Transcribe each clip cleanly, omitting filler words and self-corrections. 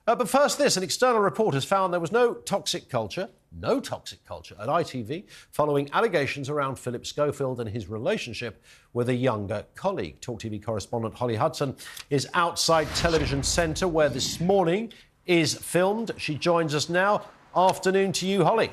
But first this, an external report has found there was no toxic culture at ITV following allegations around Phillip Schofield and his relationship with a younger colleague. TalkTV correspondent Holly Hudson is outside Television Centre, where this morning is filmed. She joins us now. Afternoon to you, Holly.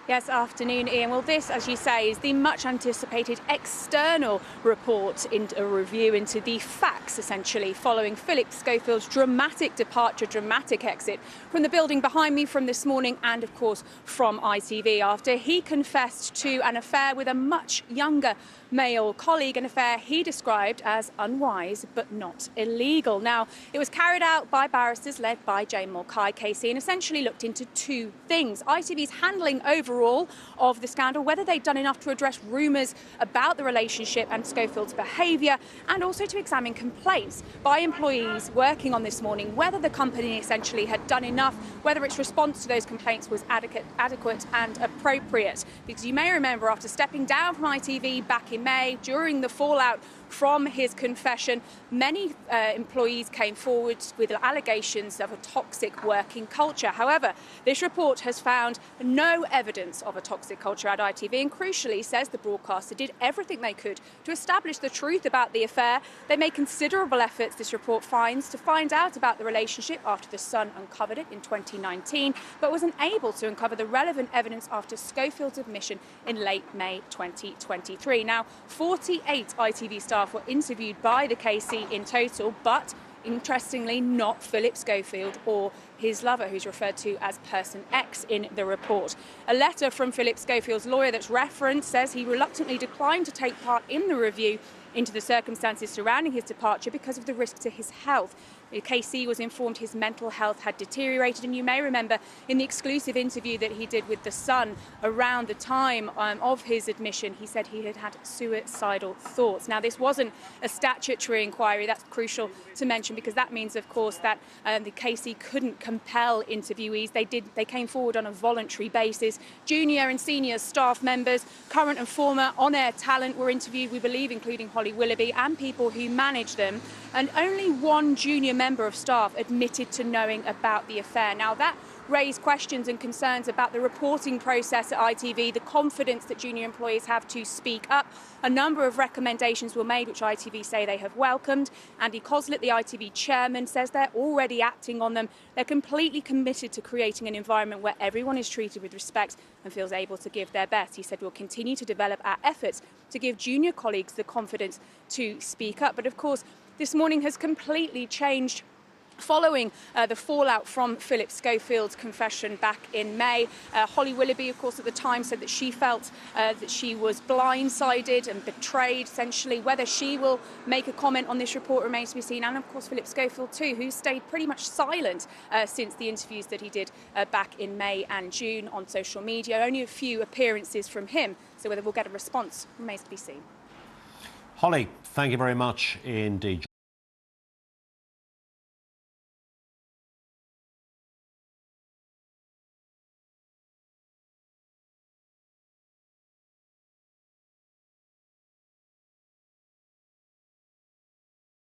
Yes, afternoon, Ian. Well, this, as you say, is the much-anticipated external report, into a review into the facts, essentially, following Phillip Schofield's dramatic departure, dramatic exit from the building behind me from this morning and, of course, from ITV after he confessed to an affair with a much younger male colleague, an affair he described as unwise but not illegal. Now, it was carried out by barristers led by Mulcahy KC and essentially looked into two things: ITV's handling overall of the scandal, whether they'd done enough to address rumours about the relationship and Schofield's behaviour, and also to examine complaints by employees working on this morning, whether the company essentially had done enough, whether its response to those complaints was adequate and appropriate. Because you may remember, after stepping down from ITV back in May, during the fallout from his confession, many employees came forward with allegations of a toxic working culture. However, this report has found no evidence of a toxic culture at ITV and crucially says the broadcaster did everything they could to establish the truth about the affair. They made considerable efforts, this report finds, to find out about the relationship after The Sun uncovered it in 2019, but was unable to uncover the relevant evidence after Schofield's admission in late May 2023. Now, 48 ITV staff were interviewed by the KC in total, but interestingly not Phillip Schofield or his lover, who's referred to as Person X in the report. A letter from Phillip Schofield's lawyer that's referenced says he reluctantly declined to take part in the review into the circumstances surrounding his departure because of the risk to his health. The KC was informed his mental health had deteriorated, and you may remember in the exclusive interview that he did with The Sun around the time of his admission, he said he had had suicidal thoughts. Now, this wasn't a statutory inquiry. That's crucial to mention because that means, of course, that the KC couldn't compel interviewees. They came forward on a voluntary basis. Junior and senior staff members, current and former on-air talent were interviewed, we believe, including Holly Willoughby, and people who manage them. And only one junior member of staff admitted to knowing about the affair. Now, that raised questions and concerns about the reporting process at ITV, the confidence that junior employees have to speak up. A number of recommendations were made, which ITV say they have welcomed. Andy Coslett, the ITV chairman, says they're already acting on them. They're completely committed to creating an environment where everyone is treated with respect and feels able to give their best. He said we'll continue to develop our efforts to give junior colleagues the confidence to speak up. But of course, this morning has completely changed following the fallout from Phillip Schofield's confession back in May. Holly Willoughby, of course, at the time said that she felt that she was blindsided and betrayed, essentially. Whether she will make a comment on this report remains to be seen. And, of course, Phillip Schofield, too, who stayed pretty much silent since the interviews that he did back in May and June on social media. Only a few appearances from him. So whether we'll get a response remains to be seen. Holly, thank you very much indeed.